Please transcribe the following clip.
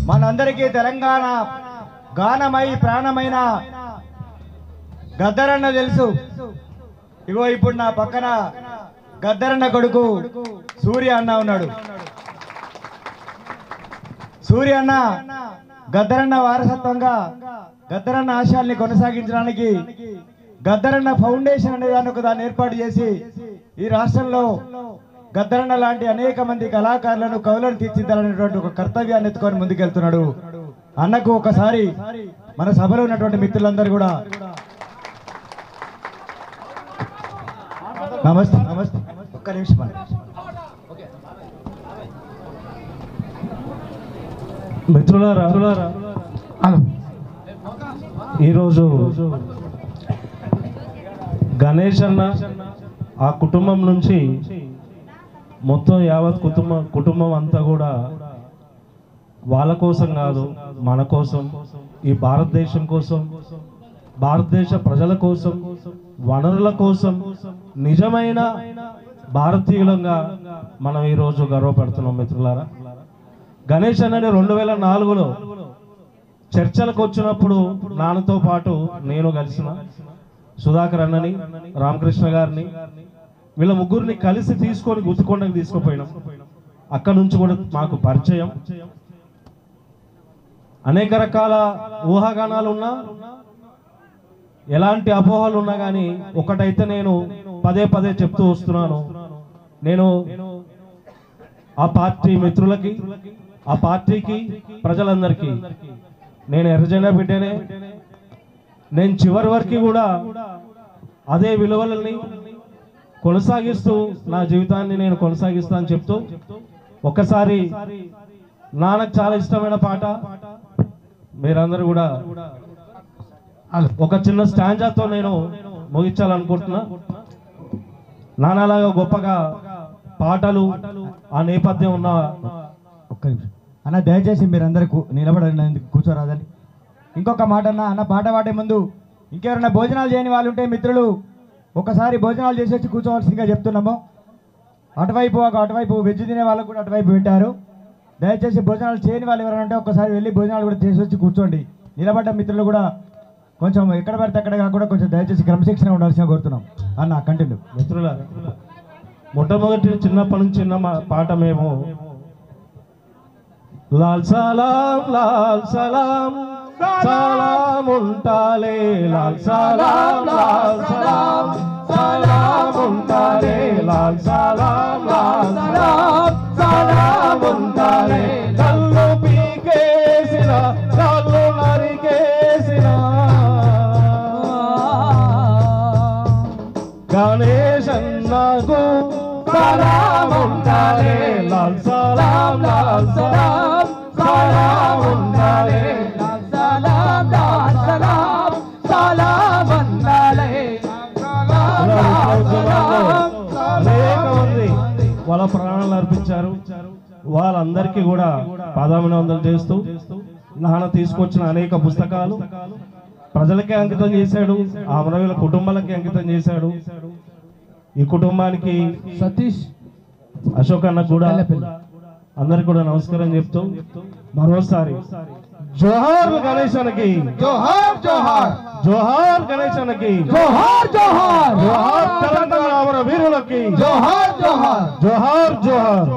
మనందరికీ తెలంగాణ గానమై ప్రాణమైన గద్దరన్న తెలుసు. ఇగో ఇప్పుడు నా పక్కన గద్దరన్న కొడుకు సూర్య అన్న ఉన్నాడు. సూర్య అన్న గద్దరన్న వారసత్వంగా గద్దరన్న ఆశయాల్ని కొనసాగించడానికి గద్దరన్న ఫౌండేషన్ అనే దాన్ని ఏర్పాటు చేసి ఈ రాష్ట్రంలో గద్దరన్న లాంటి అనేక మంది కళాకారులను కవులను తీర్చిదిద్దాలనేటువంటి ఒక కర్తవ్యాన్ని ఎత్తుకొని ముందుకెళ్తున్నాడు. అన్నకు ఒకసారి మన సభలో ఉన్నటువంటి మిత్రులందరూ కూడా నమస్తే. నమస్తే, ఒక్క నిమిషం. మిత్రులారా, ఈరోజు గణేష్ అన్న ఆ కుటుంబం నుంచి మొత్తం యావత్ కుటుంబం అంతా కూడా వాళ్ళ కోసం కాదు, మన కోసం, ఈ భారతదేశం కోసం, భారతదేశ ప్రజల కోసం, వనరుల కోసం నిజమైన భారతీయులంగా మనం ఈరోజు గర్వపడుతున్నాం. మిత్రులారా, గణేష్ అన్నని 2004లో చర్చలకు వచ్చినప్పుడు నాన్నతో పాటు నేను కలిసిన సుధాకర్ అన్నని, రామకృష్ణ గారిని, వీళ్ళ ముగ్గురిని కలిసి తీసుకొని గుర్తుకొండకు తీసుకుపోయినాం. అక్కడ నుంచి కూడా మాకు పరిచయం. అనేక రకాల ఊహాగానాలు ఉన్నా, ఎలాంటి అపోహలు ఉన్నా కానీ ఒకటైతే నేను పదే పదే చెప్తూ వస్తున్నాను. నేను ఆ పార్టీ మిత్రులకి, ఆ పార్టీకి, ప్రజలందరికీ నేను ఎర్రజెండా బిడ్డనే. నేను చివరి వరకు కూడా అదే విలువలని కొనసాగిస్తూ నా జీవితాన్ని నేను కొనసాగిస్తా అని చెప్తూ, ఒక్కసారి నాన్నకు చాలా ఇష్టమైన పాట మీరందరూ కూడా ఒక చిన్న స్టాంజాతో నేను ముగించాలనుకుంటున్నా. నాన్నలాగా గొప్పగా పాటలు ఆ నేపథ్యం ఉన్న ఒక్క నిమిషం అన్న, దయచేసి మీరందరూ నిలబడండి, కూర్చోరాదండి. ఇంకొక మాట అన్న పాట పాడే ముందు ఇంకెవరైనా భోజనాలు చేయని వాళ్ళు ఉంటే మిత్రులు ఒకసారి భోజనాలు చేసి వచ్చి కూర్చోవలసిందిగా చెప్తున్నాము. అటువైపు వెజ్ తినే వాళ్ళకు కూడా అటువైపు పెట్టారు. దయచేసి భోజనాలు చేయని వాళ్ళు ఎవరైనా ఉంటే ఒకసారి వెళ్ళి భోజనాలు కూడా చేసి వచ్చి కూర్చోండి. నిలబడ్డ మిత్రులు కూడా కొంచెం ఎక్కడ పడితే అక్కడ కాకుండా కొంచెం దయచేసి క్రమశిక్షణ ఉండాల్సిన కోరుతున్నాం. అన్న కంటిన్యూ. మిత్రుల మొట్టమొదటి చిన్నప్పటి నుంచి చిన్న పాట మేము లాల్ సలాం లాల్ సలాం సలాం ఉంటాలే, లాల్ సలాం లాల్ సలాం సలాం ఉంటాలే, లాల్ సలాం లాల్ సలాం సలాం ఉంటాలే. కళ్ళు పీకేసిన కళ్ళు నరికేసిన గణేష్ అన్నకు సలాం ఉంటాలే, లాల్ సలాం లాల్ సలాం సలాం ఉంటాలే, లాల్ సలాం లాల్ సలాం సలాం ఉంటాలే. అనేక మంది వాళ్ళ ప్రాణాలు అర్పించారు. వాళ్ళందరికీ కూడా పాదాభివందనలు చేస్తూ నాన్న తీసుకొచ్చిన అనేక పుస్తకాలు ప్రజలకే అంకితం చేశాడు, ఆ అమరవీరుల కుటుంబాలకి అంకితం చేశాడు. ఈ కుటుంబానికి సతీష్, అశోక్ అన్న కూడా అందరికి కూడా నమస్కారం చెప్తూ మరోసారి జోహార్ గణేశానికి, జోహార్ జోహార్, జోహార్ గణేశానికి, జోహార్ జోహార్, జోహార్ తెలంగాణ అమర వీరులకి, జోహార్ జోహార్, జోహార్ జోహార్.